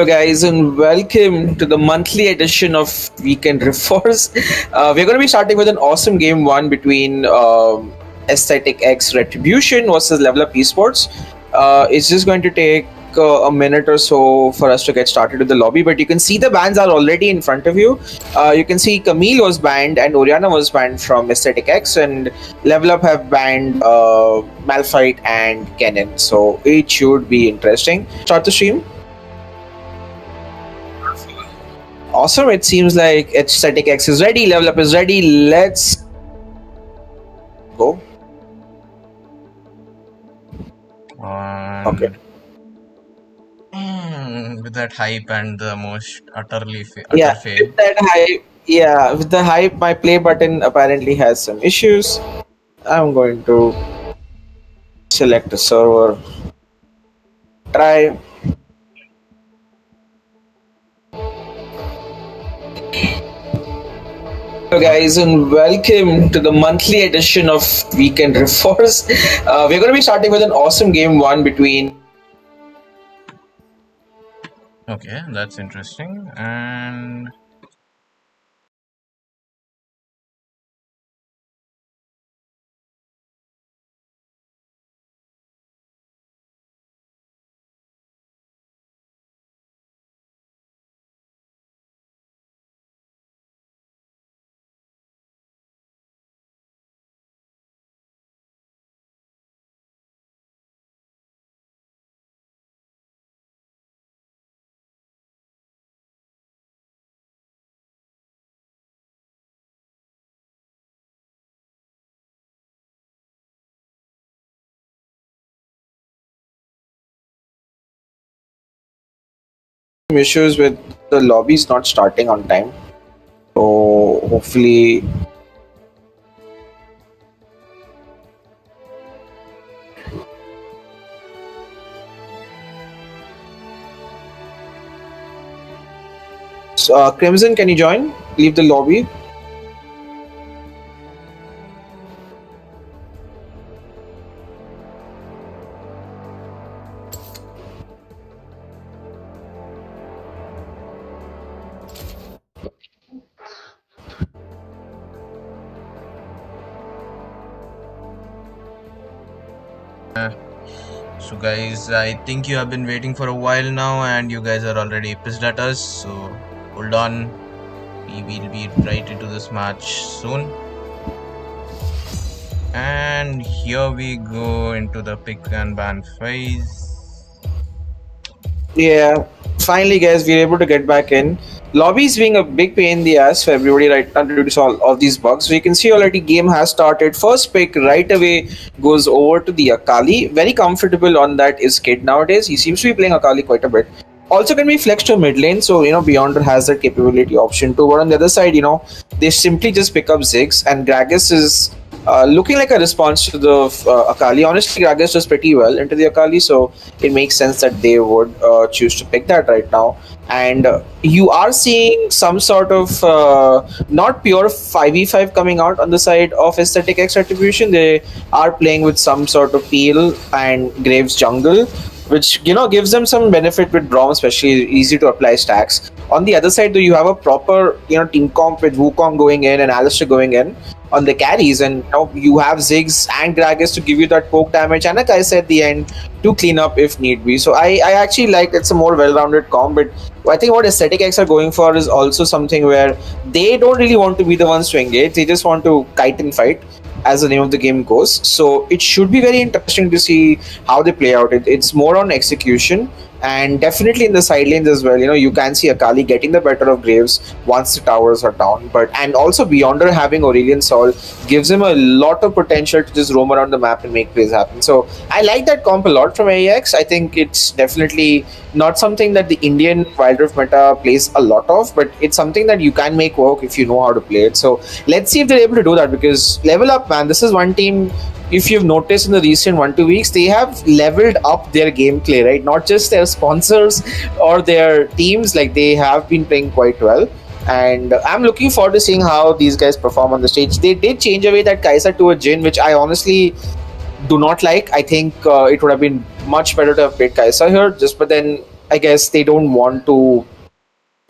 Hello, guys, and welcome to the monthly edition of Weekend Reforce. We're going to be starting with an awesome game one between Aesthetic X Retribution versus Level Up Esports. It's just going to take a minute or so for us to get started with the lobby, but you can see the bans are already in front of you. You can see Camille was banned and Oriana was banned from Aesthetic X, and Level Up have banned Malphite and Kennen. So it should be interesting. Start the stream. Awesome. It seems like Aesthetic X is ready, Level Up is ready. Let's go. Okay. With that hype and the most utterly fail. With that hype, with the hype, my play button apparently has some issues. I'm going to select a server. Try. Hello, guys, and welcome to the monthly edition of Weekend Reforce. We're going to be starting with an awesome game one between. Okay, that's interesting. And Issues with the lobbies not starting on time. So hopefully Crimson, can you join? Leave the lobby. so guys, I think you have been waiting for a while now and you guys are already pissed at us, so hold on. We will be right into this match soon. And here we go into the pick and ban phase. Yeah, finally, guys, we're able to get back in. Lobbies being a big pain in the ass for everybody right now due to all these bugs. So you can see already game has started. First pick right away goes over to the Akali. Very comfortable on that is Kid nowadays. He seems to be playing Akali quite a bit. Also can be flexed to mid lane, so Beyonder has that capability option too. But on the other side, they simply just pick up Ziggs, and Gragas is looking like a response to the Akali. Honestly, Gragas does pretty well into the Akali, so it makes sense that they would choose to pick that right now. And you are seeing some sort of not pure 5v5 coming out on the side of Aesthetic X Retribution. They are playing with some sort of Peel and Graves jungle, which gives them some benefit with Braum, especially easy to apply stacks. On the other side, though, you have a proper team comp with Wukong going in and Alistair going in on the carries, and you have Ziggs and Gragas to give you that poke damage and a Kai'Sa at the end to clean up if need be. So I actually like it's a more well-rounded comp, but I think what Aesthetic X are going for is also something where they don't really want to be the ones to engage. They just want to kite and fight, as the name of the game goes. So it should be very interesting to see how they play out. It's more on execution, and definitely in the side lanes as well. You can see Akali getting the better of Graves once the towers are down, and also Beyonder having Aurelion Sol gives him a lot of potential to just roam around the map and make plays happen. So I like that comp a lot from AEX. I think it's definitely not something that the Indian Wild Rift meta plays a lot of, but it's something that you can make work if you know how to play it. So let's see if they're able to do that, because Level Up, man, this is one team, if you've noticed in the recent 1-2 weeks, they have leveled up their gameplay, right? Not just their sponsors or their teams, like they have been playing quite well. And I'm looking forward to seeing how these guys perform on the stage. They did change away that Kai'Sa to a Jhin, which I honestly do not like. I think it would have been much better to have played Kaisa here. Just but then I guess they don't want to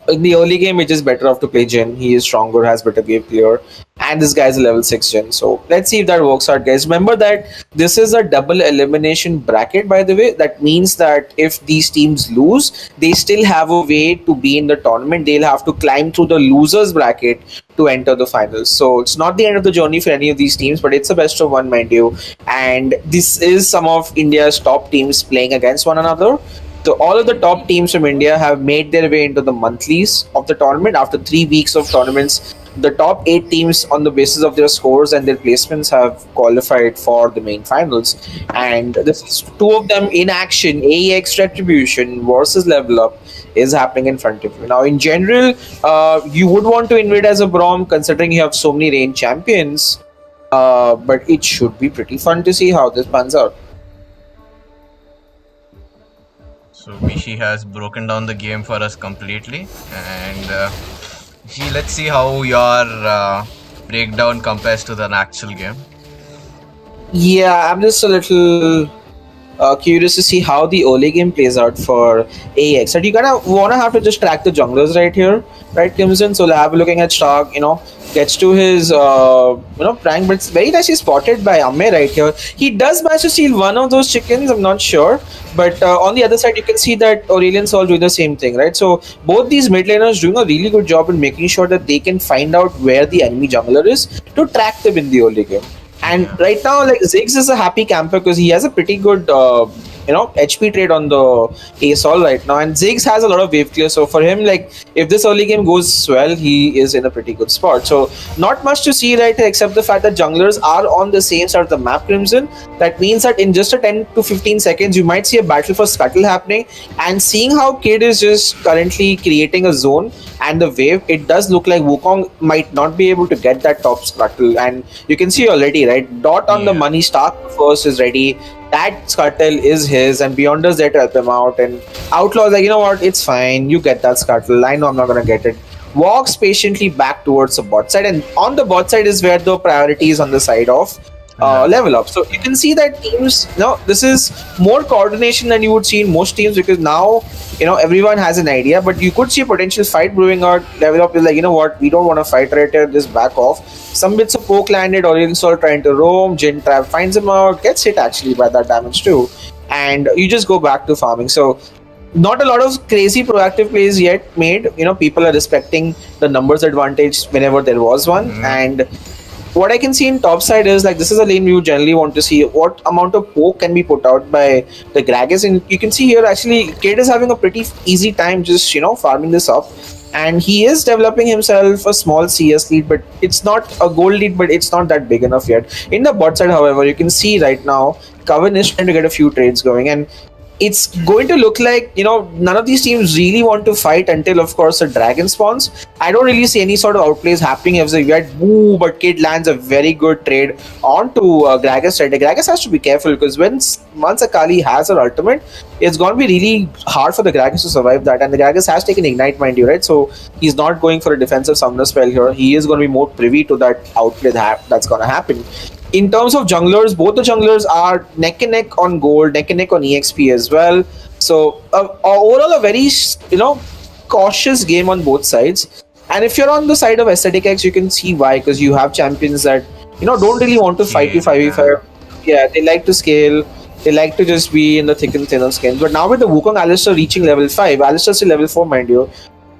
in the early game, it is better off to play Jin. He is stronger, has better game clear, and this guy is a level 6 Jin. So let's see if that works out, guys. Remember that this is a double elimination bracket, by the way. That means that if these teams lose, they still have a way to be in the tournament. They'll have to climb through the losers bracket to enter the finals. So it's not the end of the journey for any of these teams, but it's a best of one, mind you. And this is some of India's top teams playing against one another. So all of the top teams from India have made their way into the monthlies of the tournament. After 3 weeks of tournaments, the top 8 teams, on the basis of their scores and their placements, have qualified for the main finals. And this is two of them in action. AEX Retribution versus Level Up is happening in front of you. Now, in general, you would want to invade as a Brom, considering you have so many range champions. But it should be pretty fun to see how this pans out. So Mishi has broken down the game for us completely, and let's see how your breakdown compares to the actual game. Yeah, I'm just a little curious to see how the early game plays out for AX. And you kind of want to have to just track the junglers right here, right, Crimson? So Lab looking at Stark, gets to his, prank, but it's very nicely spotted by Amme right here. He does manage to steal one of those chickens, I'm not sure. But on the other side, you can see that Aurelian Sol doing the same thing, right? So both these mid laners doing a really good job in making sure that they can find out where the enemy jungler is to track them in the early game. And right now, like Ziggs is a happy camper because he has a pretty good, HP trade on the ASOL right now. And Ziggs has a lot of wave clear. So for him, like if this early game goes well, he is in a pretty good spot. So not much to see right here except the fact that junglers are on the same side of the map, Crimson. That means that in just a 10 to 15 seconds, you might see a battle for Scuttle happening. And seeing how Kid is just currently creating a zone and the wave, it does look like Wukong might not be able to get that top Scuttle. And you can see already, right? Dot on the money, Stark first is ready. That Scuttle is his, and Beyonders there to help him out. And Outlaw's like, you know what, it's fine. You get that Scuttle. I know I'm not going to get it. Walks patiently back towards the bot side, and on the bot side is where the priority is on the side of Level Up. So you can see that teams, this is more coordination than you would see in most teams, because now, everyone has an idea, but you could see a potential fight brewing out. Level Up is like, you know what, we don't want to fight right here, just back off. Some bits of poke landed, Aurelion Sol trying to roam, Jin Trap finds him out, gets hit actually by that damage too, and you just go back to farming. So not a lot of crazy proactive plays yet made. People are respecting the numbers advantage whenever there was one. And what I can see in top side is like this is a lane we would generally want to see what amount of poke can be put out by the Gragas. And you can see here actually Kid is having a pretty easy time just farming this up, and he is developing himself a small CS lead, but it's not a gold lead, but it's not that big enough yet. In the bot side, however, you can see right now Coven is trying to get a few trades going, and it's going to look like none of these teams really want to fight until, of course, the dragon spawns. I don't really see any sort of outplays happening. If you had boo, but Kid lands a very good trade onto Gragas side. Gragas has to be careful because once Akali has her ultimate, it's going to be really hard for the Gragas to survive that. And the Gragas has taken ignite, mind you, right? So he's not going for a defensive summoner spell here. He is going to be more privy to that outplay that's going to happen. In terms of junglers, both the junglers are neck and neck on gold, neck and neck on EXP as well. So overall, a very cautious game on both sides. And if you're on the side of Aesthetic X, you can see why, because you have champions that don't really want to fight you 5v5. Yeah, they like to scale. They like to just be in the thick and thin of skins. But now with the Wukong Alistar reaching level 5, Alistar's still level 4, mind you.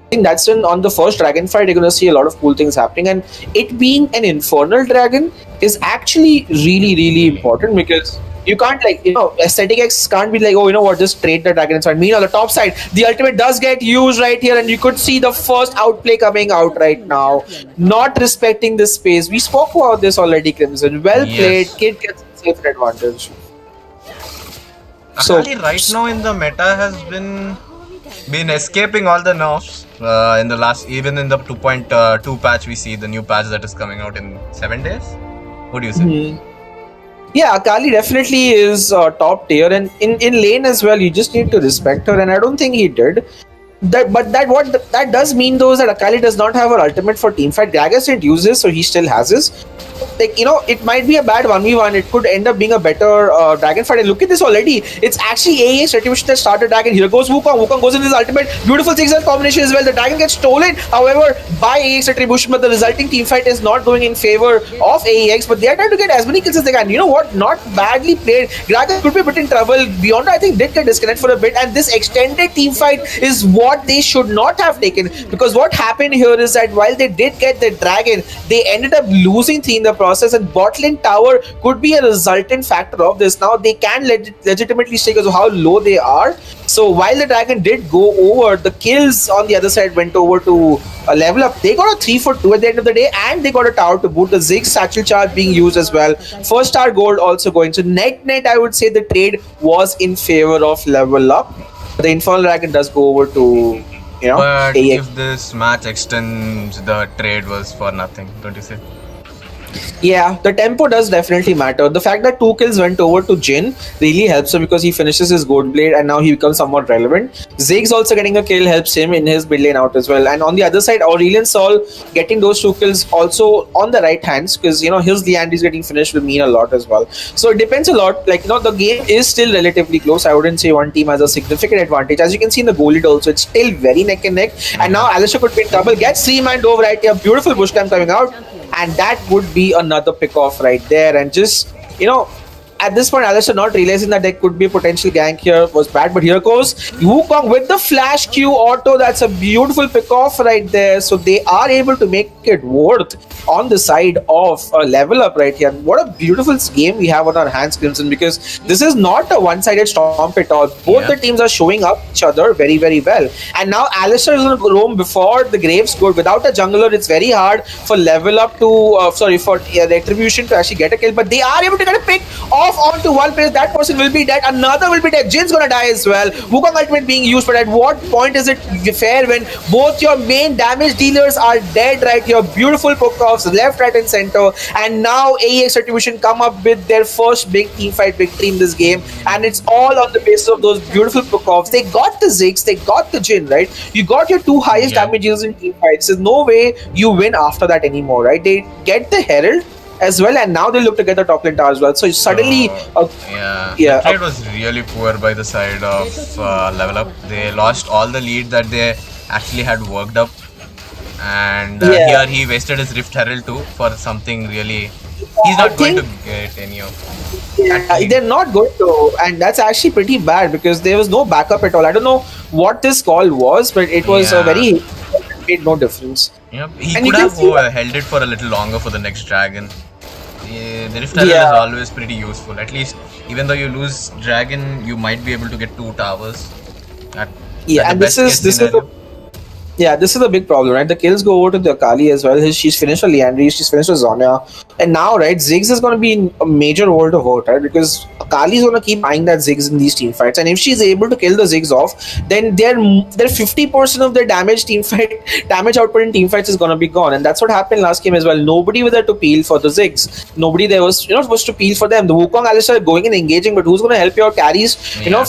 I think that's when on the first dragon fight you're going to see a lot of cool things happening, and it being an infernal dragon is actually really important, because you can't Aesthetic X can't be like, oh, you know what, just trade the dragon and so on. Meanwhile, on the top side, the ultimate does get used right here, and you could see the first outplay coming out right now, not respecting this space. We spoke about this already, Crimson. Well played. Kid gets a safe advantage. Akali right now in the meta has been escaping all the nerfs. In the last, even in the 2.2 patch, we see the new patch that is coming out in 7 days. What do you say? Yeah, Akali definitely is top tier, and in lane as well. You just need to respect her, and I don't think he did. That does mean though is that Akali does not have her ultimate for teamfight. Gragas didn't use this, so he still has this. like, it might be a bad 1v1. It could end up being a better dragon fight. And look at this already. It's actually AEX Retribution that started dragon. Here goes Wukong. Wukong goes in his ultimate. Beautiful 6 combination as well. The dragon gets stolen, however, by AEX Retribution, but the resulting team fight is not going in favor of AEX. But they are trying to get as many kills as they can. You know what? Not badly played. Dragon could be a bit in trouble. Beyond, I think, did get disconnected for a bit. And this extended team fight is what they should not have taken. Because what happened here is that while they did get the dragon, they ended up losing 3 in the process, and bot lane tower could be a resultant factor of this. Now they can legitimately say because of how low they are. So while the dragon did go over, the kills on the other side went over to a level up. They got a 3 for 2 at the end of the day, and they got a tower to boot. The Ziggs satchel charge being used as well. First star gold also going. So net, I would say the trade was in favor of level up. The Infernal Dragon does go over to, But AX. if this match extends, the trade was for nothing, don't you say? Yeah, the tempo does definitely matter. The fact that 2 kills went over to Jin really helps him because he finishes his gold blade and now he becomes somewhat relevant. Ziggs also getting a kill helps him in his mid lane out as well. And on the other side, Aurelion Sol getting those 2 kills also on the right hands because his Leandry's getting finished will mean a lot as well. So it depends a lot. Like the game is still relatively close. I wouldn't say one team has a significant advantage. As you can see in the goal lead also, it's still very neck and neck. And now Alistair could be in trouble. Gets 3-man dove right here. Beautiful bush climb coming out. And that would be another pick off right there. And just, at this point, Alistair not realizing that there could be a potential gank here was bad. But here goes Wukong with the flash Q auto. That's a beautiful pick off right there. So they are able to make it worth on the side of a level up right here. And what a beautiful game we have on our hands, Crimson, because this is not a one-sided stomp at all. Both the teams are showing up each other very, very well. And now Alistair is going to roam before the Graves score. Without a jungler, it's very hard for level up to, for Retribution to actually get a kill. But they are able to get a pick off onto one player. That person will be dead. Another will be dead. Jin's going to die as well. Wukong ultimate being used. But at what point is it fair when both your main damage dealers are dead right here? Beautiful poke offs left, right, and center. And now AEX Retribution come up with their first big team fight victory in this game. And it's all on the basis of those beautiful poke offs. They got the Ziggs, they got the Jin, right? You got your 2 highest damage dealers in team fights. There's no way you win after that anymore, right? They get the Herald as well, and now they look to get the top lane tower as well. So suddenly, the trade was really poor by the side of level up. They lost all the lead that they actually had worked up, and here he wasted his Rift Herald too for something really. He's not going to get any of. They're not going to, and that's actually pretty bad because there was no backup at all. I don't know what this call was, but it was a very. It made no difference. Yep. He could have held it for a little longer for the next dragon. The Rift Herald is always pretty useful. At least, even though you lose dragon, you might be able to get 2 towers. And this is a big problem, right? The kills go over to the Akali as well. She's finished with Leandry, she's finished with Zonya. And now, right, Ziggs is going to be in a major role to vote, right? Because Akali is going to keep eyeing that Ziggs in these team fights. And if she's able to kill the Ziggs off, then their 50% of their damage output in team fights is going to be gone. And that's what happened last game as well. Nobody was there to peel for the Ziggs. Nobody there was, supposed to peel for them. The Wukong Alistair going and engaging, but who's going to help your carries,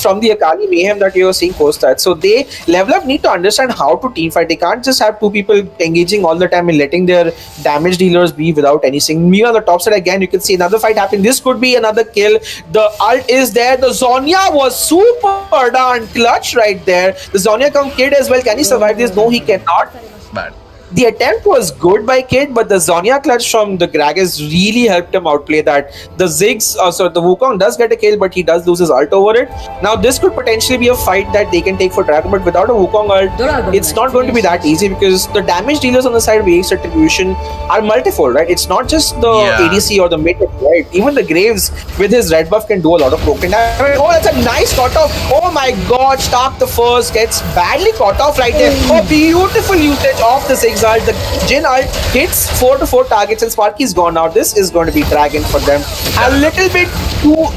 from the Akali mayhem that you're seeing post that. So they level up need to understand how to team fight. They can't just have 2 people engaging all the time and letting their damage dealers be without anything. Me on the top side again, you can see another fight happening. This could be another kill. The ult is there. The Zonya was super darn clutch right there. The Zonya come Kid as well. Can he survive this? No, he cannot. Bad. The attempt was good by Kid, but the Zonya clutch from the Gragas really helped him outplay that. The Ziggs, the Wukong does get a kill, but he does lose his ult over it. Now, this could potentially be a fight that they can take for Dragon, but without a Wukong ult, it's not going to be that easy because the damage dealers on the side of AX Retribution are multifold, right? It's not just the ADC or the mid, right? Even the Graves with his red buff can do a lot of broken damage. Oh, that's a nice cut off. Oh my god, Stark the first gets badly caught off right there. Oh, beautiful usage of the Ziggs. The Jin ult hits 4 to 4 targets and Sparky's gone now. This is going to be Dragon for them. A little bit too,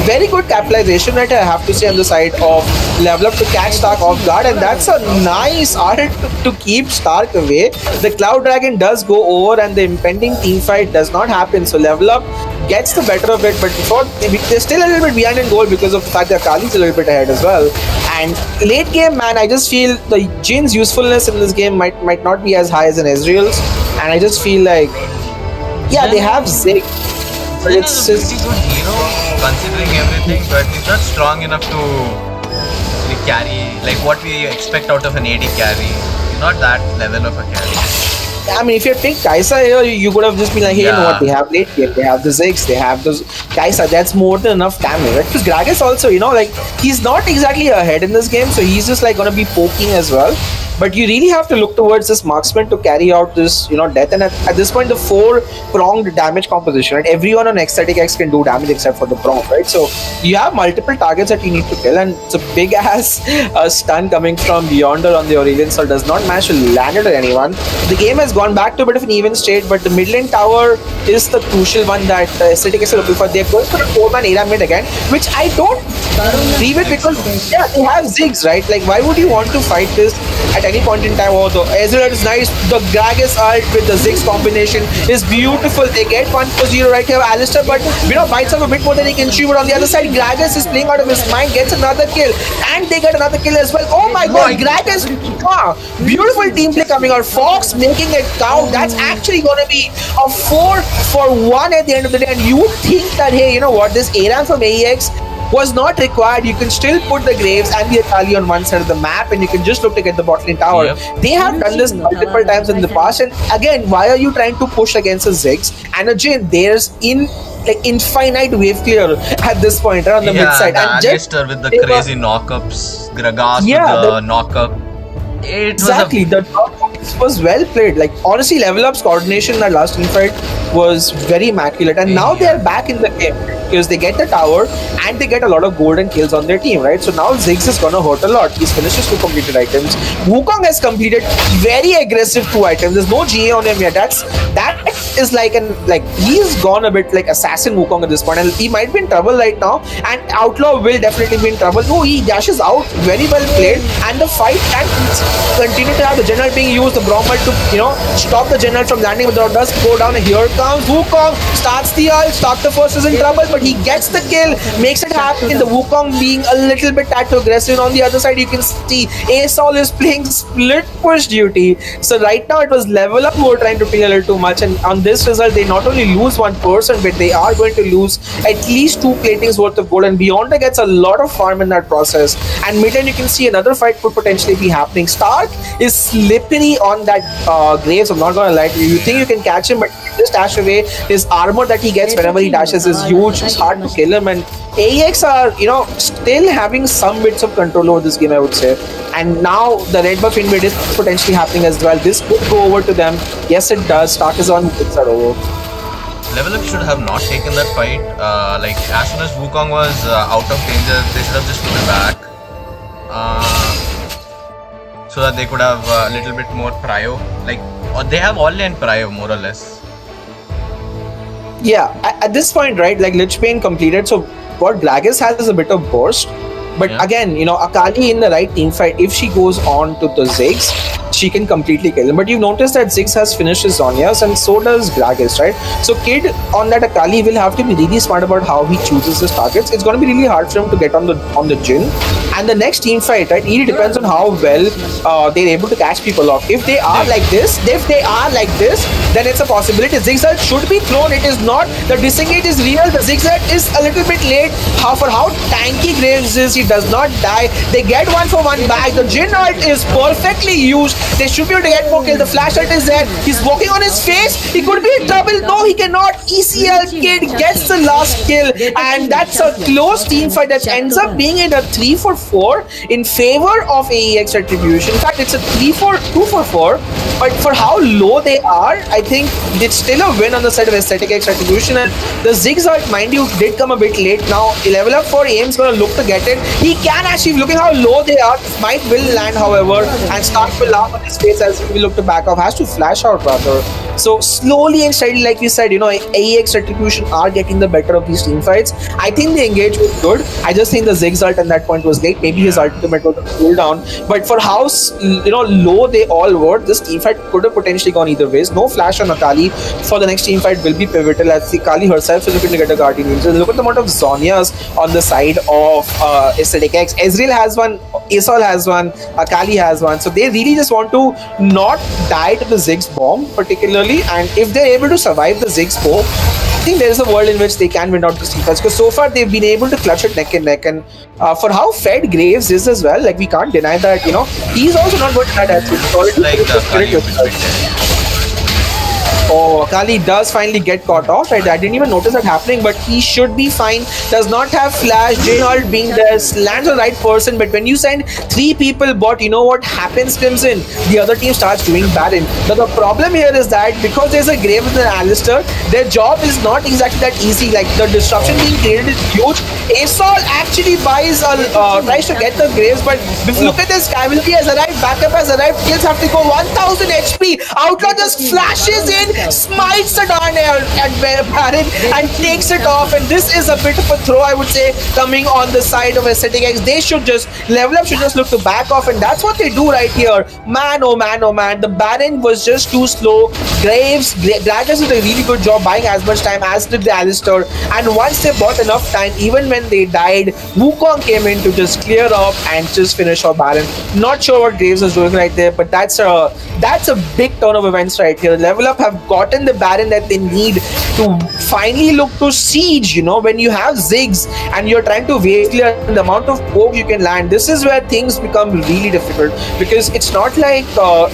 very good capitalization, right? I have to say on the side of level up to catch Stark off guard, and that's a nice ult to keep Stark away. The Cloud Dragon does go over and the impending team fight does not happen. So level up gets the better of it, but before they're still a little bit behind in goal because of the fact that Akali's a little bit ahead as well. And late game, man, I just feel the Jin's usefulness in this game might not be as high as in Ezreal's, and I just feel like Yeah, they have Zig, but Zen it's is a pretty just good hero considering everything, but he's not strong enough to actually carry like what we expect out of an AD carry. He's not that level of a carry. I mean, if you take Kaisa here, you could have just been like, hey, you know what? Yeah. They have late game, they have the Ziggs, they have those Kaisa. That's more than enough damage, right? Because Gragas also, like he's not exactly ahead in this game, so he's just like gonna be poking as well. But you really have to look towards this marksman to carry out this, death. And at this point, the four-pronged damage composition, right? Everyone on Ecstatic X can do damage except for the prong, right? So you have multiple targets that you need to kill, and it's a big ass stun coming from Beyonder on the Aurelion, so does not manage to land it at anyone. The game has gone back to a bit of an even state, but the mid lane tower is the crucial one that Ecstatic X are looking for. They're going for a 4-man ARA mid again, which I don't agree with because they have Ziggs, right? Like, why would you want to fight this at any point in time? Although Ezreal is nice, the Gragas ult with the Ziggs combination is beautiful. They get 1-0 right here, Alistair, but bites off a bit more than he can chew. But on the other side, Gragas is playing out of his mind, gets another kill, and they get another kill as well. Oh my god, Gragas! Beautiful team play coming out. Fox making it count. That's actually gonna be a 4-for-1 at the end of the day. And you would think that, hey, you know what, this ARAM from AEX was not required. You can still put the Graves and the Akali on one side of the map, and you can just look to get the bottling tower. Yep. They have done this multiple times in the past, and again, why are you trying to push against a Ziggs? And again, there's infinite wave clear at this point on the mid side. The And Alistair with the crazy knockups, Gragas with the knockup. Exactly, the was well played. Like, honestly, Level Up's coordination in that last team fight was very immaculate, and now they're back in the game because they get the tower and they get a lot of golden kills on their team, right? So now Ziggs is gonna hurt a lot. He's finished his 2 completed items. Wukong has completed very aggressive 2 items. There's no GA on him yet. That is he's gone a bit like assassin Wukong at this point, and he might be in trouble right now. And Outlaw will definitely be in trouble. No, he dashes out, very well played, and the fight can continue to have the general being used, the Bromel to stop the general from landing, but the does go down. And here comes Wukong, starts the ult. Starter Force is in trouble, but he gets the kill, makes it happen. The Wukong being a little bit too aggressive. On the other side, you can see Asol is playing split push duty. So right now it was Level Up who were trying to play a little too much, and on this result they not only lose 1%, but they are going to lose at least 2 platings worth of gold, and Beyonder gets a lot of farm in that process. And mid lane you can see another fight could potentially be happening. Stark is slippery on that Graves, I'm not gonna lie to you. You think you can catch him, but just dash away. His armor that he gets whenever he dashes is huge. It's hard to kill him, and AEX are still having some bits of control over this game, I would say. And now the red buff invade is potentially happening as well. This could go over to them. Yes, it does. Stark is on, it's over. Level Up should have not taken that fight. As soon as Wukong was out of danger, they should have just pulled back. So that they could have a little bit more prio. They have all lane prio, more or less. Yeah, at this point, right, like Lich Bane completed, so what Gragas has is a bit of burst. But again, Akali in the right team fight, if she goes on to the Ziggs, she can completely kill him. But you've noticed that Ziggs has finished his Zhonya's, and so does Gragas, right? So Kid on that Akali will have to be really smart about how he chooses his targets. It's going to be really hard for him to get on the Jhin. And the next team fight, right, really depends on how well they're able to catch people off. If they are like this, then it's a possibility. Zigzag should be thrown. It is not. The disengage is real. The Zigzag is a little bit late. For how tanky Graves is, he does not die. They get 1-for-1 back. The Jhin ult is perfectly used. They should be able to get more kills. The flash ult is there. He's walking on his face. He could be in trouble. No, he cannot. ECL Kid gets the last kill, and that's a close team fight that ends up being in a 3-for-4 in favor of AEX Retribution. In fact, it's a 2-for-4. But for how low they are, I think it's still a win on the side of Aesthetic X Retribution. And the Ziggs ult, mind you, did come a bit late. Now, Level Up for Aim's gonna look to get it. He can actually, looking how low they are, might will land, however, and Stark will laugh on his face as we look to back off. Has to flash out rather. So slowly and steadily, like we said, AEX Retribution are getting the better of these team fights. I think the engage was good. I just think the Ziggs ult at that point was late. Maybe his ultimate was a cooldown. But for how low they all were, this team fight could have potentially gone either ways. No flash on Akali for the next team fight will be pivotal, as Akali herself is looking to get a Guardian Angel. Look at the amount of Zhonya's on the side of Aesthetic X. Ezreal has one Asol has one, Akali has one. So they really just want to not die to the Ziggs bomb particularly, and if they're able to survive the Ziggs bomb, I think there is a world in which they can win out the defense, because so far they've been able to clutch it neck and neck. And for how fed Graves is as well, like we can't deny that, he's also not good at that. Like the Kali a bit there. Oh, Akali does finally get caught off. I didn't even notice that happening, but he should be fine. Does not have flash. J-Hult being there, lands on the right person, but when you send 3 people bot, you know what happens, Crimson? The other team starts doing Baron. Now the problem here is that because there's a Graves and an Alistar, their job is not exactly that easy. Like the disruption being created is huge. Asol actually tries to get the Graves, but look at this, cavalry has arrived, backup has arrived, kills have to go 1000 HP. Outlaw just flashes in, smites the darn Baron and takes it off, and this is a bit of a throw, I would say, coming on the side of Aesthetic X. They should just level up, should just look to back off, and that's what they do right here. Man, oh man, oh man, the Baron was just too slow. Graves did a really good job buying as much time as did the Alistar, and once they bought enough time, even when they died, Wukong came in to just clear up and just finish off Baron. Not sure what Graves is doing right there, but that's a big turn of events right here. Level Up have gotten the Baron that they need to finally look to siege. When you have Ziggs and you're trying to wave clear the amount of poke you can land, this is where things become really difficult, because it's not like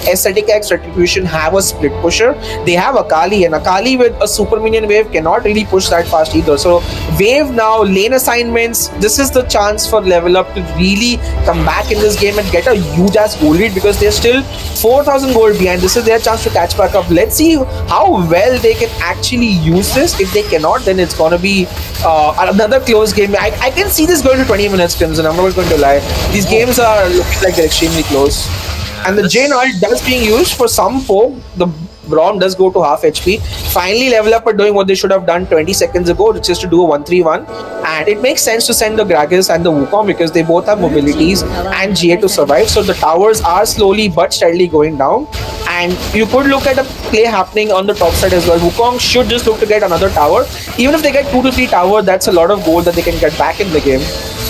Aesthetic X Retribution have a split pusher. They have Akali, and Akali with a super minion wave cannot really push that fast either. So wave now, lane assignments, this is the chance for Level Up to really come back in this game and get a huge ass gold lead, because they're still 4,000 gold behind. This is their chance to catch back up. Let's see how well they can actually use this. If they cannot, then it's gonna be another close game. I can see this going to 20 minutes, Crimson. I'm not going to lie. These games are looking like they're extremely close. And the Jane ult does being used for some poke. The Braum does go to half HP. Finally, Level Up are doing what they should have done 20 seconds ago, which is to do a 1-3-1. And it makes sense to send the Gragas and the Wukong, because they both have mobilities and GA to survive. So the towers are slowly but steadily going down. And you could look at a play happening on the top side as well. Wukong should just look to get another tower. Even if they get 2 to 3 towers, that's a lot of gold that they can get back in the game.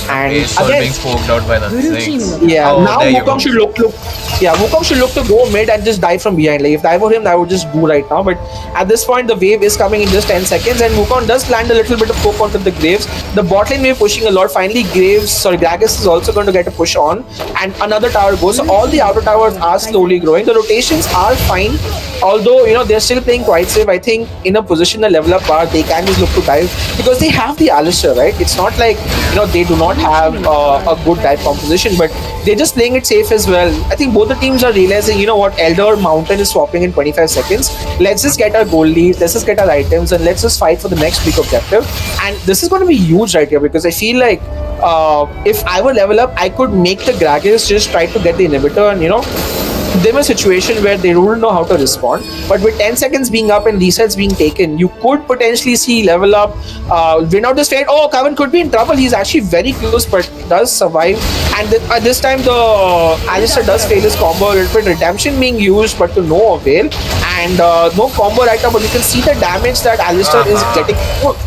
And again, being poked out by the things. Yeah, now Wukong should look Wukong should look to go mid and just die from behind. Like if I were him, I would just do right now. But at this point, the wave is coming in just 10 seconds, and Wukong does land a little bit of poke onto the Graves. The bot lane wave pushing a lot. Finally, Gragas is also going to get a push on, and another tower goes. So all the outer towers are slowly growing. The rotations are fine, although they're still playing quite safe. I think in a position the Level Up are, they can just look to dive, because they have the Alistar, right? It's not like they do not have a good dive composition, but they're just playing it safe as well. I think both the teams are realizing, what, Elder Mountain is swapping in 25 seconds. Let's just get our gold leads, let's just get our items, and let's just fight for the next big objective. And this is going to be huge right here, because I feel like if I were Level Up, I could make the Gragas just try to get the inhibitor, and they're in a situation where they don't know how to respond. But with 10 seconds being up and resets being taken, you could potentially see Level Up win out this fight. Oh, Kavan could be in trouble. He's actually very close, but does survive. And this time the Alistar does fail his combo a little bit. Redemption being used, but to no avail. And no combo right now, but you can see the damage that Alistar is getting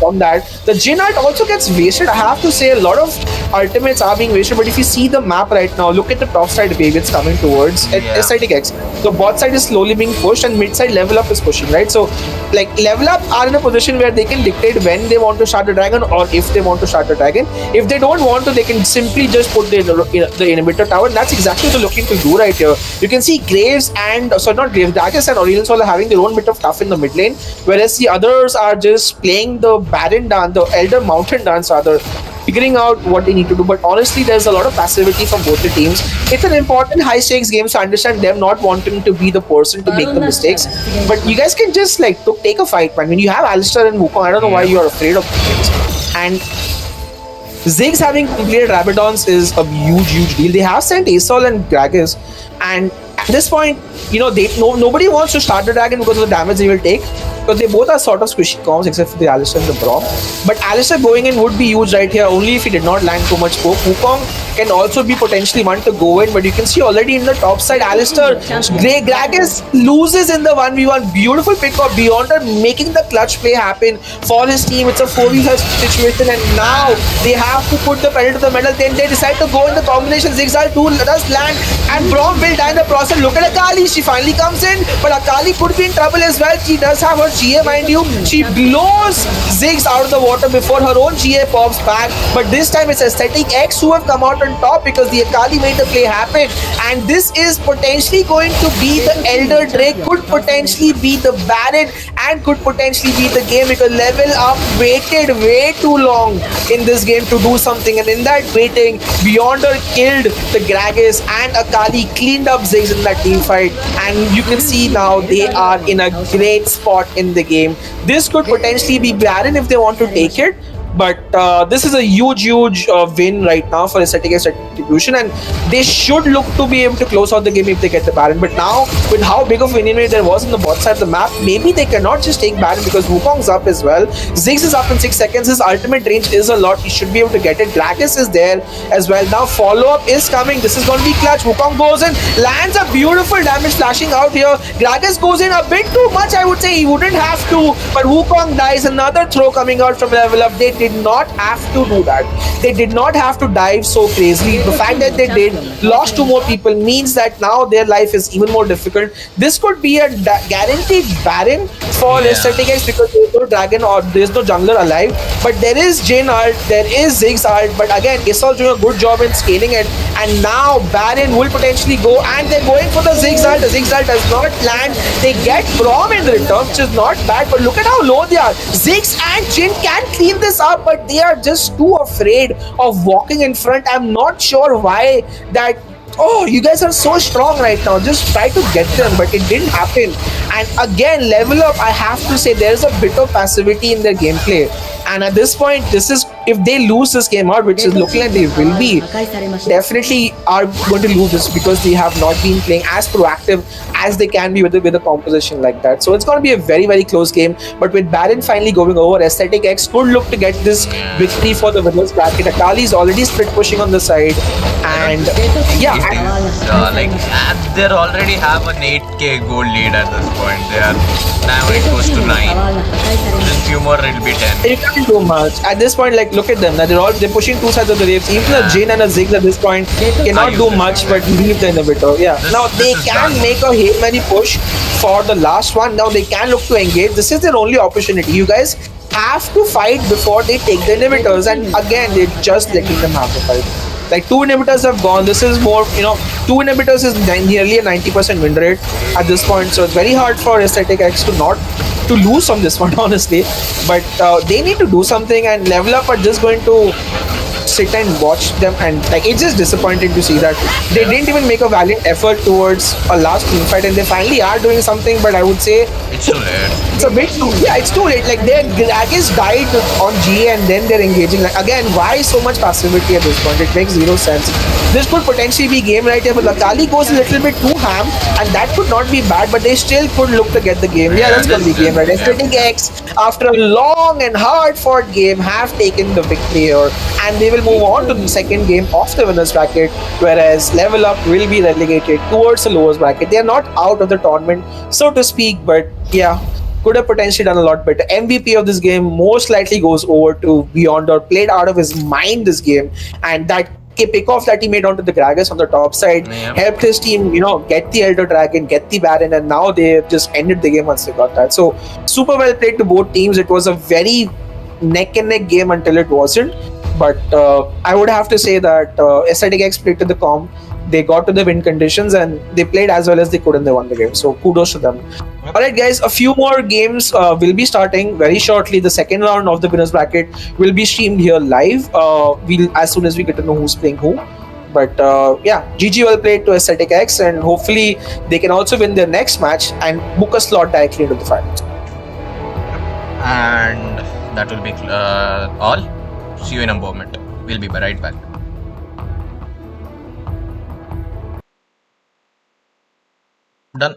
from that. The Jin ult also gets wasted. I have to say, a lot of ultimates are being wasted, but if you see the map right now, look at the top side wave it's coming towards. Aesthetic X. The bot side is slowly being pushed, and mid side Level Up is pushing, right? So like Level Up are in a position where they can dictate when they want to start the dragon, or if they want to start the dragon. If they don't want to, they can simply just put the inhibitor tower, and that's exactly what they're looking to do right here. You can see Graves and not Graves, Gragas and Aurelion Sol are having their own bit of tough in the mid lane, whereas the others are just playing the Baron dance, the Elder Mountain dance rather, figuring out what they need to do. But honestly, there's a lot of passivity from both the teams. It's an important high stakes game, so I understand them not wanting to be the person to make the mistakes, but you guys can just take a fight, man. When you have Alistar and Wukong, I don't know why you're afraid of things. And Ziggs having completed Rabadons is a huge deal. They have sent Asol and Gragas, and at this point, nobody wants to start the dragon because of the damage they will take. because they both are sort of squishy comps except for the Alistair and the Braum. But Alistair going in would be huge right here only if he did not land too much poke. Wukong can also be potentially one to go in, but you can see already in the top side, Alistair Gragas loses in the 1v1. Beautiful pick of Beyonder making the clutch play happen for his team. It's a 4v5 situation, and now they have to put the pedal to the metal. Then they decide to go in the combination. Zigzag 2 does land, and Braum will die in the process. Look at Akali, she finally comes in, but Akali could be in trouble as well. She does have her GA, mind you. She blows Ziggs out of the water before her own GA pops back, but this time it's Aesthetic X who have come out on top because the Akali made the play happen, and this is potentially going to be the Elder Drake, could potentially be the Baron, and could potentially be the game because Level Up waited way too long in this game to do something, and in that waiting, Beyonder killed the Gragas and Akali cleaned up Ziggs in that team fight, and you can see now they are in a great spot in the game. This could potentially be Baron if they want to take it, but this is a huge win right now for Aesthetic X Retribution, and they should look to be able to close out the game if they get the Baron. But now with how big of an enemy there was on the bot side of the map, maybe they cannot just take Baron because Wukong's up as well. Ziggs is up in 6 seconds. His ultimate range is a lot. He should be able to get it. Gragas is there as well. Now follow-up is coming. This is going to be clutch. Wukong goes in, lands a beautiful damage flashing out here. Gragas goes in a bit too much, I would say. He wouldn't have to, but Wukong dies. Another throw coming out from Level Up. They did not have to do that. They did not have to dive so crazily. The fact that they did, lost 2 more people, means that now their life is even more difficult. This could be a guaranteed Baron for Aesthetic X because there's no dragon or there's no jungler alive. But there is Jhin ult, there is Ziggs ult, but again, Isol's doing a good job in scaling it. And now Baron will potentially go, and they're going for the Ziggs ult. The Ziggs ult does not land. They get Braum in return, which is not bad, but look at how low they are. Ziggs and Jhin can clean this up, but they are just too afraid of walking in front. I'm not sure why that. Oh, you guys are so strong right now. Just try to get them, but it didn't happen. And again, Level Up, I have to say, there's a bit of passivity in their gameplay. And at this point, this is, if they lose this game out, which is looking like they will be, definitely are going to lose this because they have not been playing as proactive as they can be with a composition like that. So it's going to be a very close game. But with Baron finally going over, Aesthetic X could look to get this victory for the winners bracket. Akali is already split pushing on the side, and yeah, they already have an 8k gold lead at this point. They are now it goes to 9. Just few more, it'll be 10. It can't do much at this point. Like, look at them. Now they're pushing 2 sides of the waves. Even a Jhin and a Ziggs at this point cannot do much, but leave the inhibitor. Yeah. Now they can make a Hail Mary push for the last one. Now they can look to engage. This is their only opportunity. You guys have to fight before they take the inhibitors, and again, they're just letting them have the fight. Like 2 inhibitors have gone. This is more, 2 inhibitors is nearly a 90% win rate at this point. So it's very hard for Aesthetic X to lose on this one, honestly. But they need to do something, and Level Up are just going to sit and watch them, and like, it's just disappointing to see that they didn't even make a valiant effort towards a last team fight, and they finally are doing something, but I would say it's too late. It's a bit too, yeah, it's too late. Like, their Gragas died on GA and then they're engaging. Like, again, why so much passivity at this point? It makes zero sense. This could potentially be game right here, but Akali goes a little bit too ham, and that could not be bad, but they still could look to get the game. Yeah, that's gonna be game right. Aesthetic X, after a long and hard fought game, have taken the victory here, and they will move on to the second game of the winners bracket, whereas Level Up will be relegated towards the lowest bracket. They are not out of the tournament, so to speak, but yeah, could have potentially done a lot better. MVP of this game most likely goes over to Beyonder. Played out of his mind this game, and that pick-off that he made onto the Gragas on the top side helped his team, get the Elder Dragon, get the Baron, and now they just ended the game once they got that. So super well played to both teams. It was a very neck and neck game until it wasn't. But I would have to say that Aesthetic X played to the comp. They got to the win conditions and they played as well as they could, and they won the game. So kudos to them. Alright guys, a few more games will be starting very shortly. The second round of the winners bracket will be streamed here live. We'll, as soon as we get to know who's playing who. But yeah, GG well played to Aesthetic X, and hopefully they can also win their next match and book a slot directly into the finals. And that will be all. See you in a moment. We'll be right back. Done.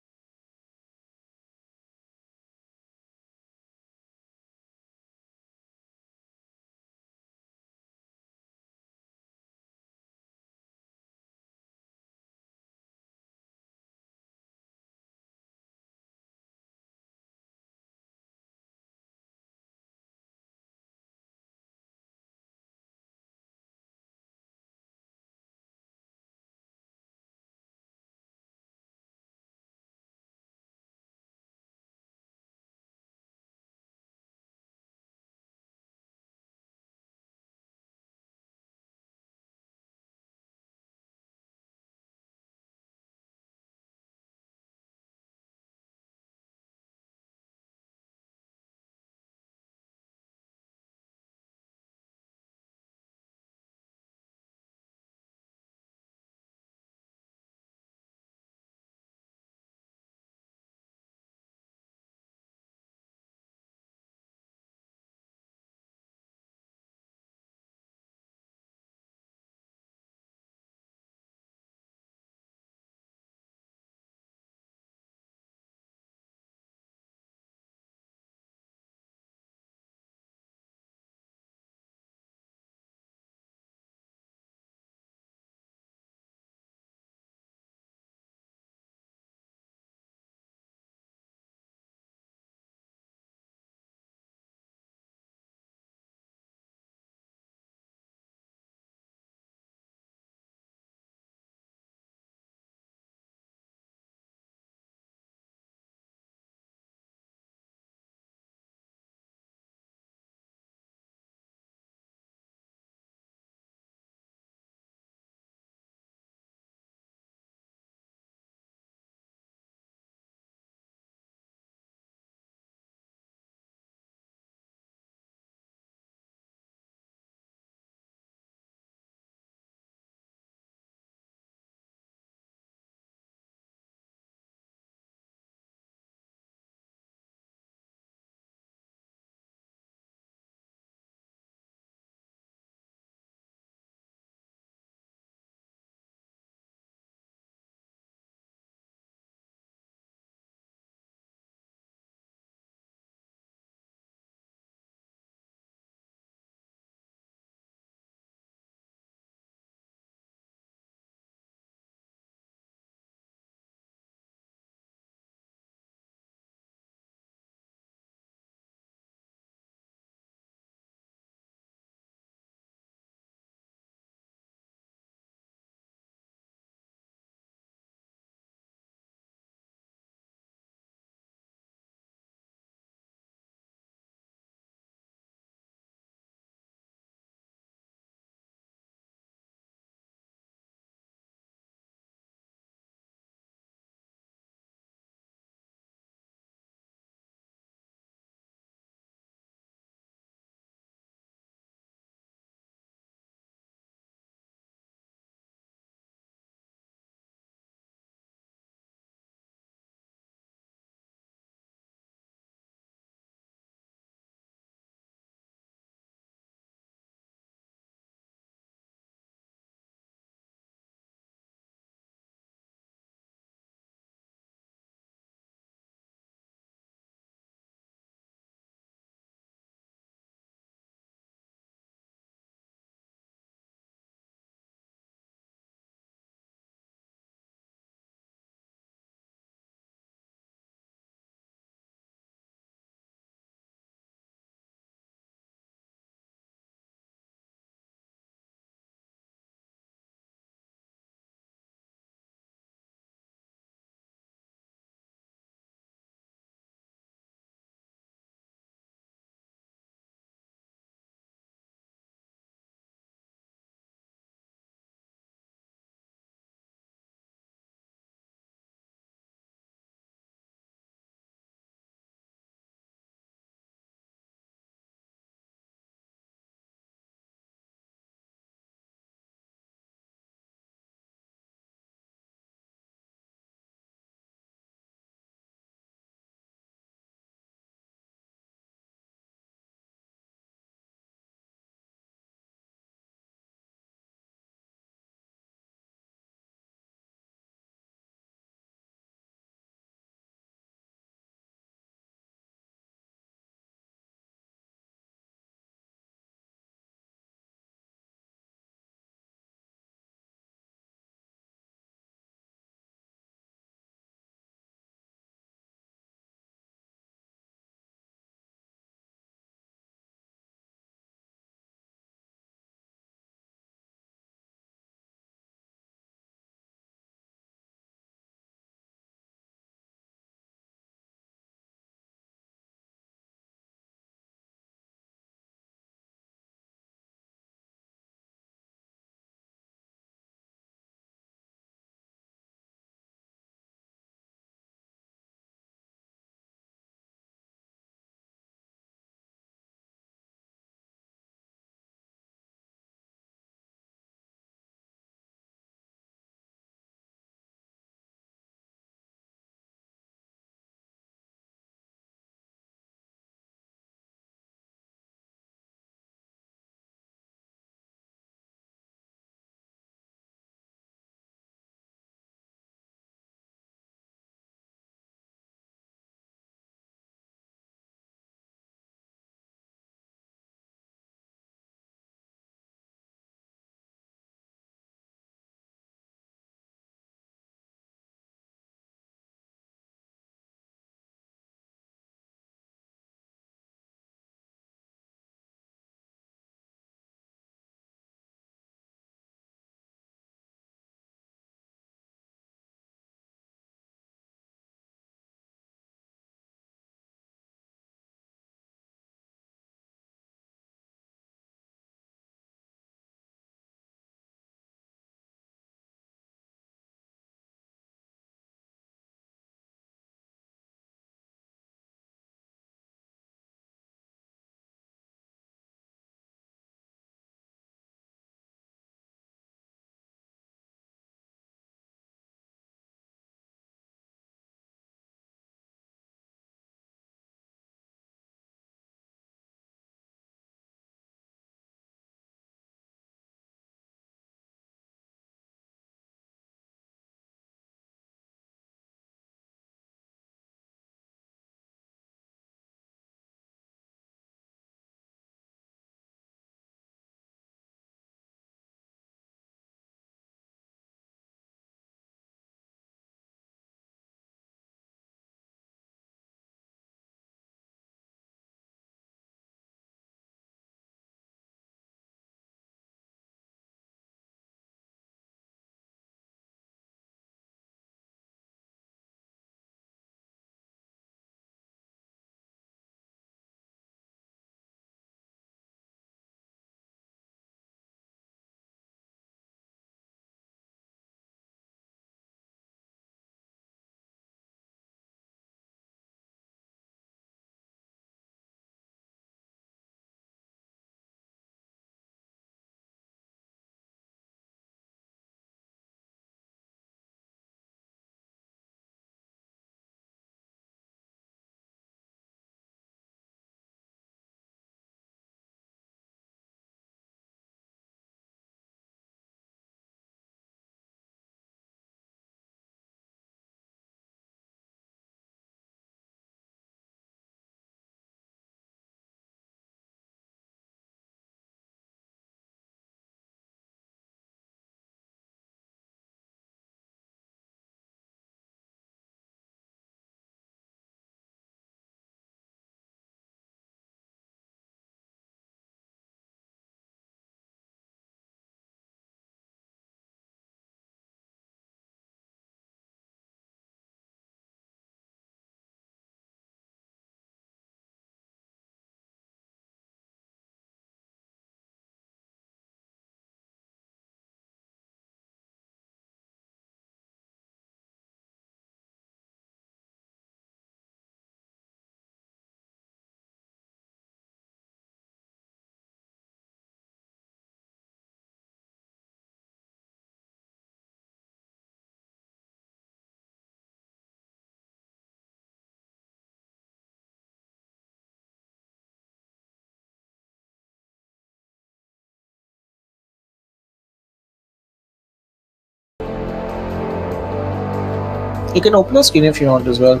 You can open the screen if you want as well.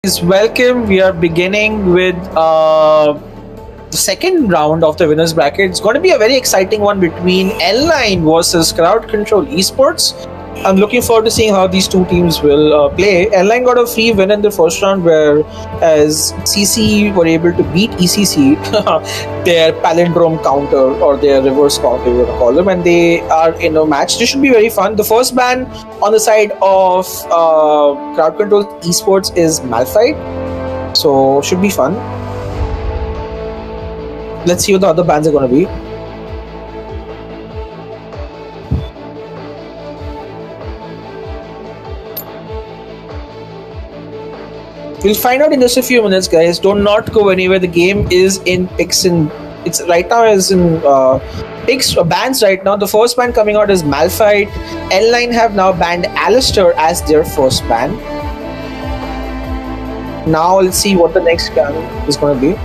Is welcome. We are beginning with the second round of the winners bracket. It's going to be a very exciting one between L9 versus Crowd Control Esports. I'm looking forward to seeing how these two teams will play. L9 got a free win in the first round, where as CC were able to beat ECC, their palindrome counter or their reverse counter, you want to call them, and they are in a match. This should be very fun. The first ban on the side of Crowd Control Esports is Malphite, so should be fun. Let's see what the other bands are going to be. We'll find out in just a few minutes, guys. Do not go anywhere. The game is in picks and it's right now is in picks bands right now. The first band coming out is Malphite. L9 have now banned Alistair as their first band. Now let's see what the next band is going to be.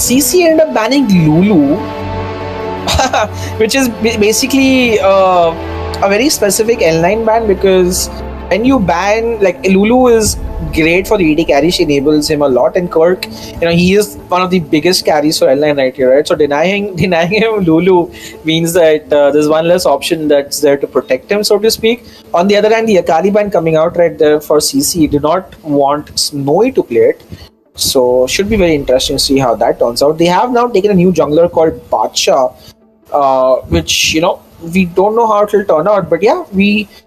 CC ended up banning Lulu, which is basically a very specific L9 ban, because when you ban, like, Lulu is great for the AD carry. She enables him a lot, and Kirk, he is one of the biggest carries for L9 right here, right? So denying him Lulu means that there's one less option that's there to protect him, so to speak. On the other hand, the Akali ban coming out right there for CC do not want Snowy to play it. So should be very interesting to see how that turns out. They have now taken a new jungler called Bacha, which we don't know how it will turn out. But yeah,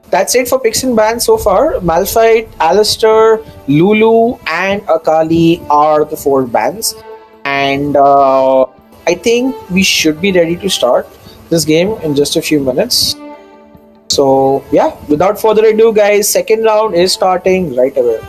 that's it for picks and bans so far. Malphite, Alistair, Lulu, and Akali are the 4 bans, and I think we should be ready to start this game in just a few minutes. So yeah, without further ado, guys, second round is starting right away.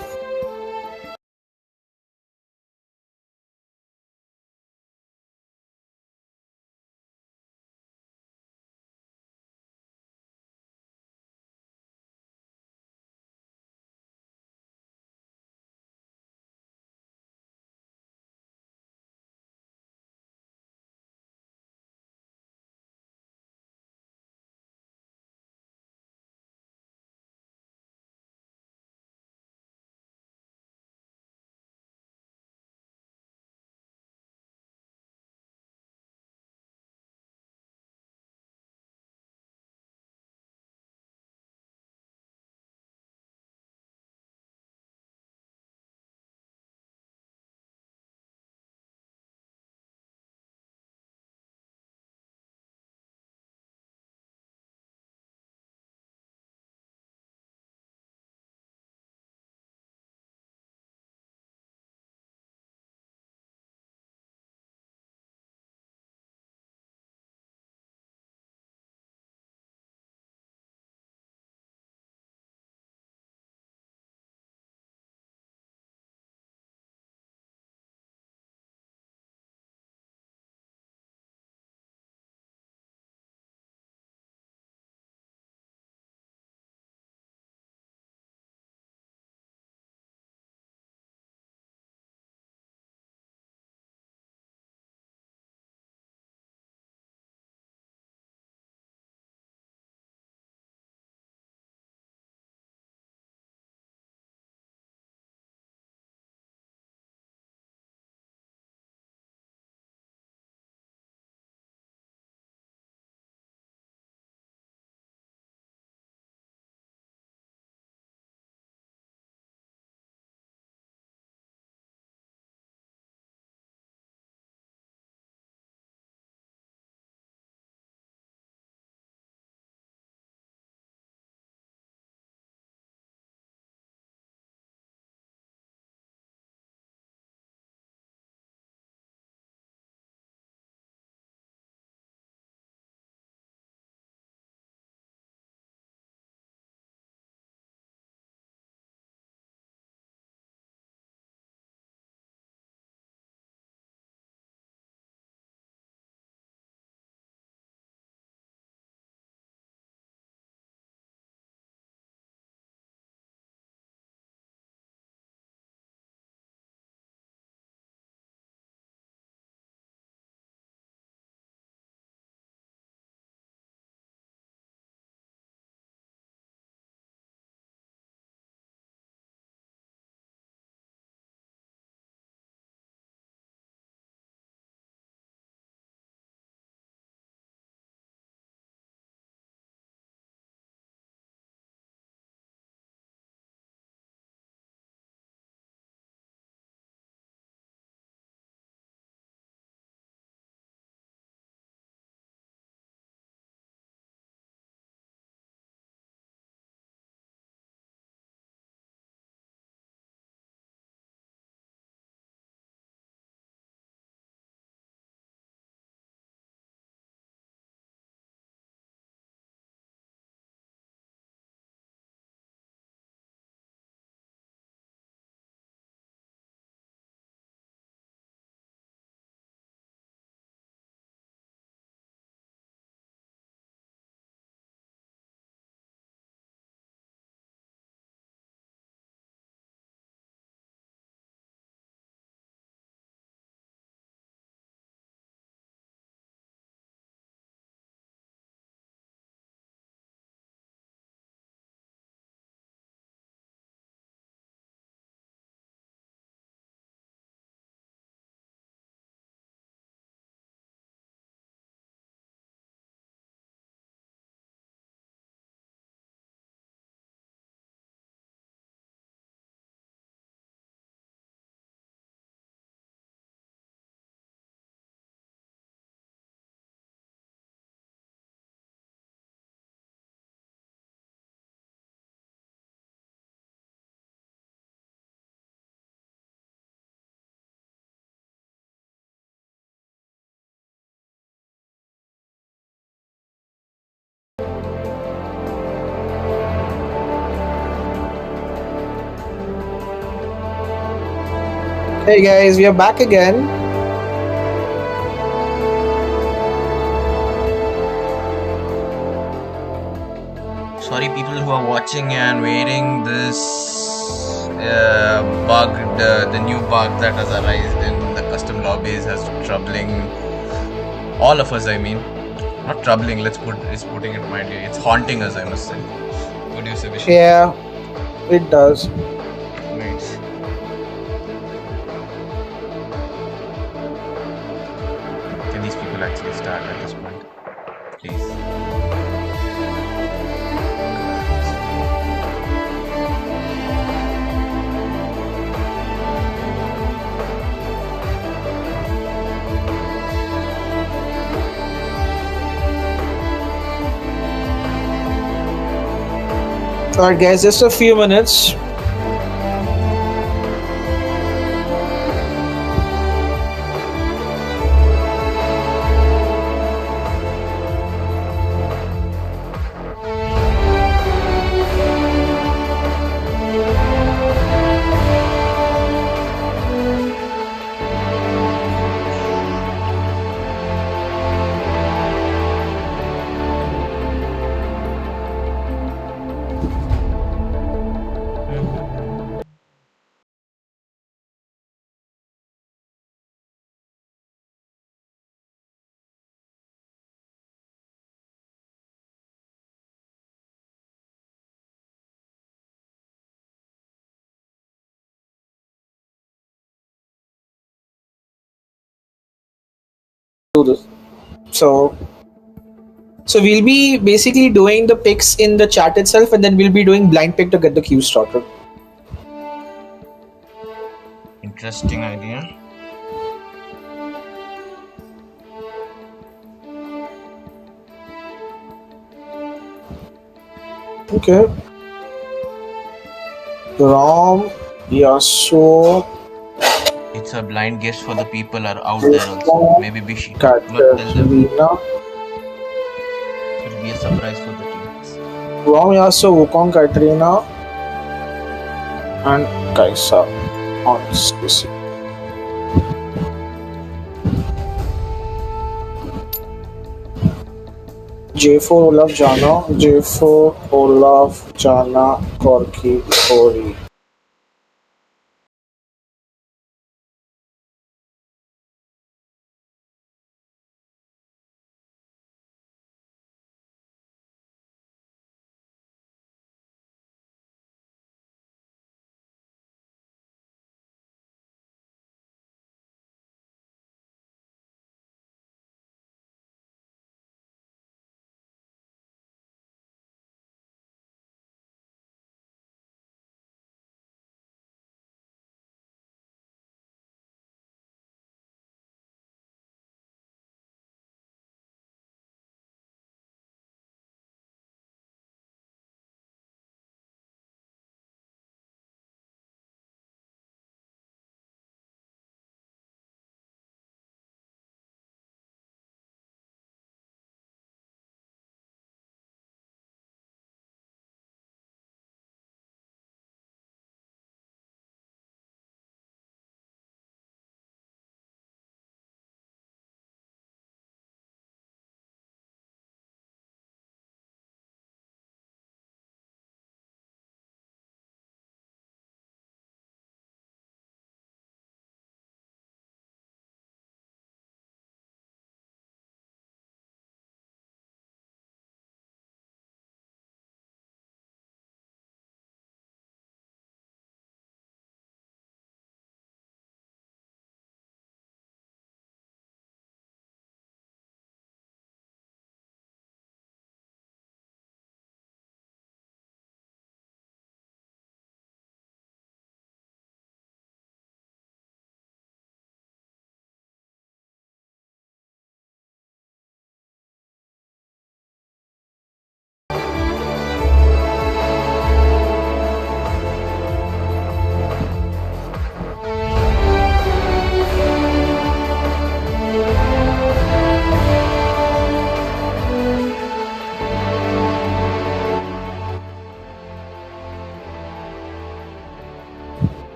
Hey guys, we are back again. Sorry, people who are watching and waiting. This bug, the new bug that has arisen in the custom lobbies, has troubling all of us. I mean, not troubling. It's putting it mildly. It's haunting us. I must say. What do you say, Vishy? Yeah, it does. Right. Can these people actually start at this point, please? Alright, guys, just a few minutes. Do this. So, so we'll be basically doing the picks in the chat itself, and then we'll be doing blind pick to get the queue started. Interesting idea. Okay. Rom, Yasuo, It's a blind guess for the people are out there also. Maybe Bishi. Not tell them. Katarina. It will be a surprise for the teams. Rom, Yasuo, Wukong, Katarina, and Kaisa on CC. J4 Olaf Jana, J4 Olaf Jana, Corki, Ori.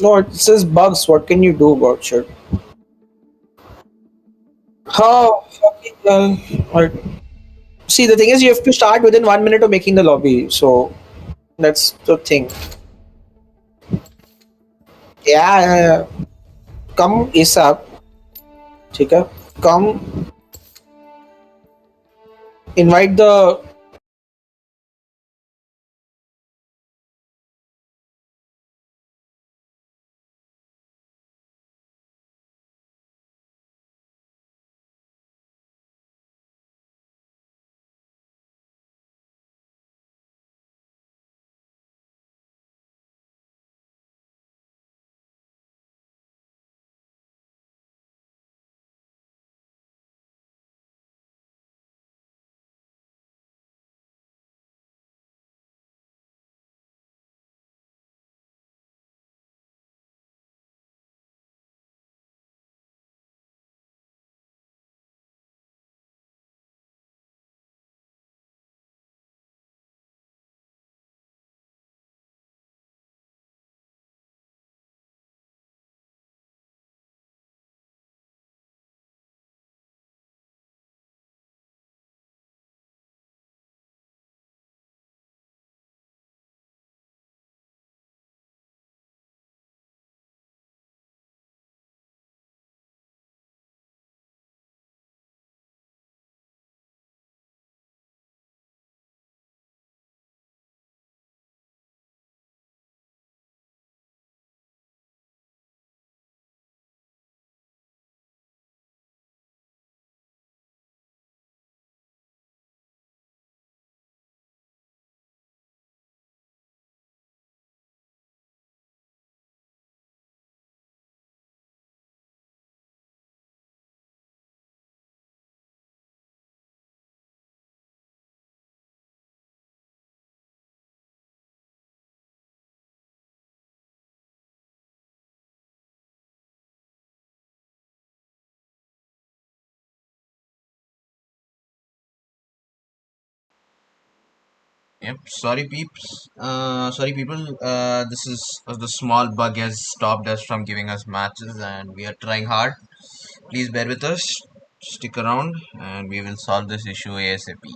No, it says bugs. What can you do about it? How fucking hell? Alright. See, the thing is, you have to start within 1 minute of making the lobby. So that's the thing. Yeah, yeah, yeah. Come ASAP. ठीक है? Come invite the. Yep. Sorry, peeps. Sorry, people. This is the small bug has stopped us from giving us matches, and we are trying hard. Please bear with us. Stick around, and we will solve this issue ASAP.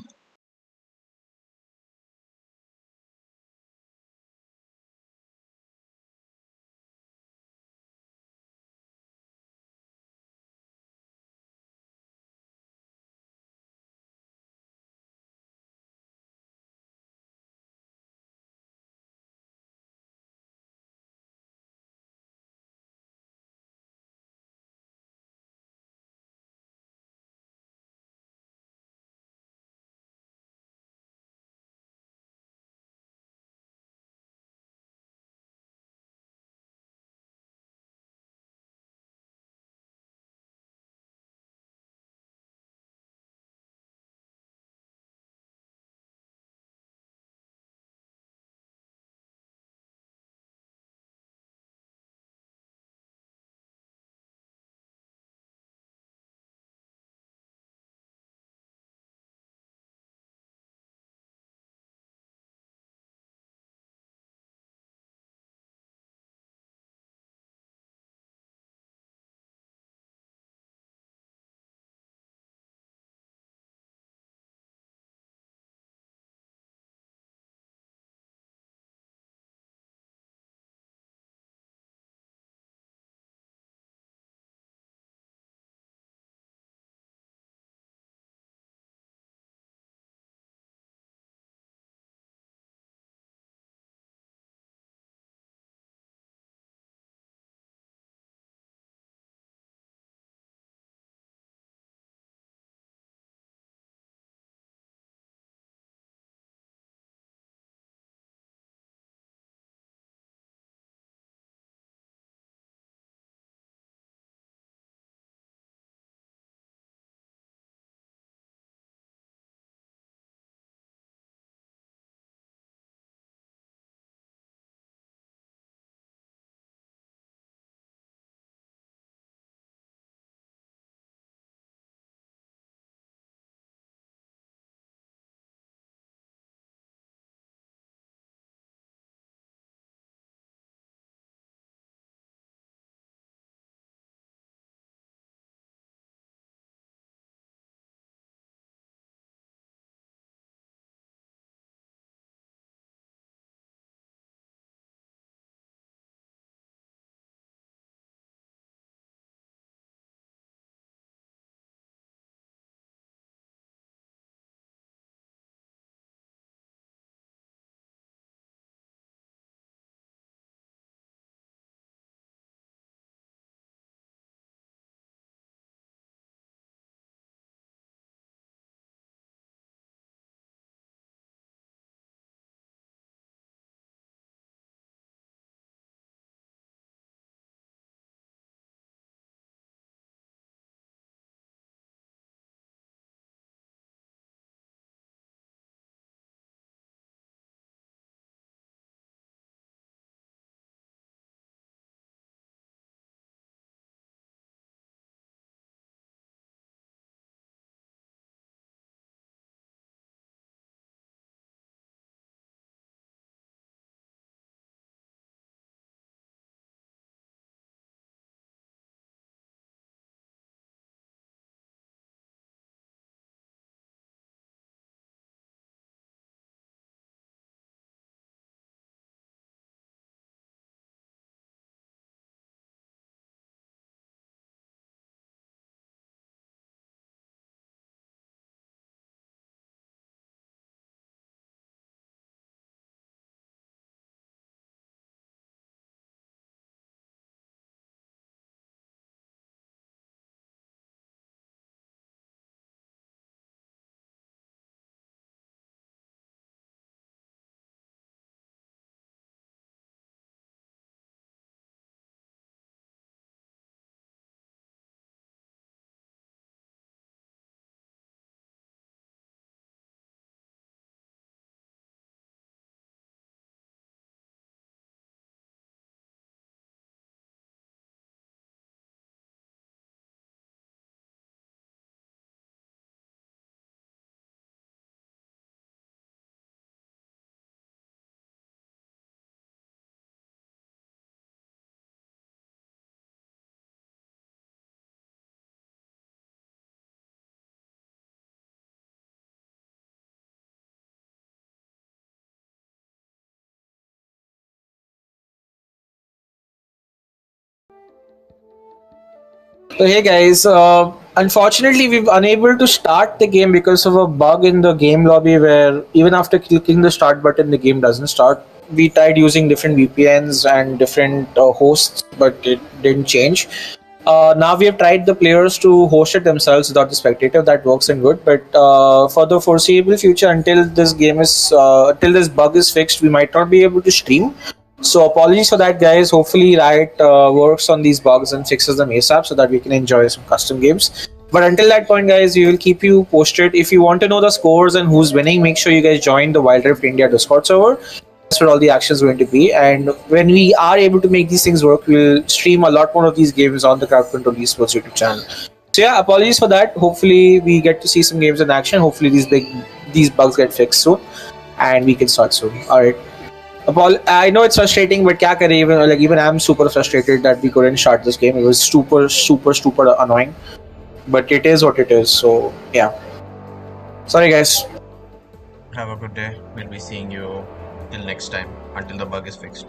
So hey guys, unfortunately we've unable to start the game because of a bug in the game lobby where even after clicking the start button, the game doesn't start. We tried using different VPNs and different hosts, but it didn't change. Now we have tried the players to host it themselves without the spectator. That works in good, but for the foreseeable future, until this bug is fixed, we might not be able to stream. So apologies for that, guys. Hopefully, Riot works on these bugs and fixes them ASAP so that we can enjoy some custom games. But until that point, guys, we will keep you posted. If you want to know the scores and who's winning, make sure you guys join the Wild Rift India Discord server. That's where all the action is going to be. And when we are able to make these things work, we'll stream a lot more of these games on the Crowd Control Esports YouTube channel. So yeah, apologies for that. Hopefully, we get to see some games in action. Hopefully, these bugs get fixed soon, and we can start soon. All right. I know it's frustrating, but kya kare, even I'm super frustrated that we couldn't start this game. It was super annoying, but it is what it is. So yeah, sorry guys. Have a good day. We'll be seeing you till next time until the bug is fixed.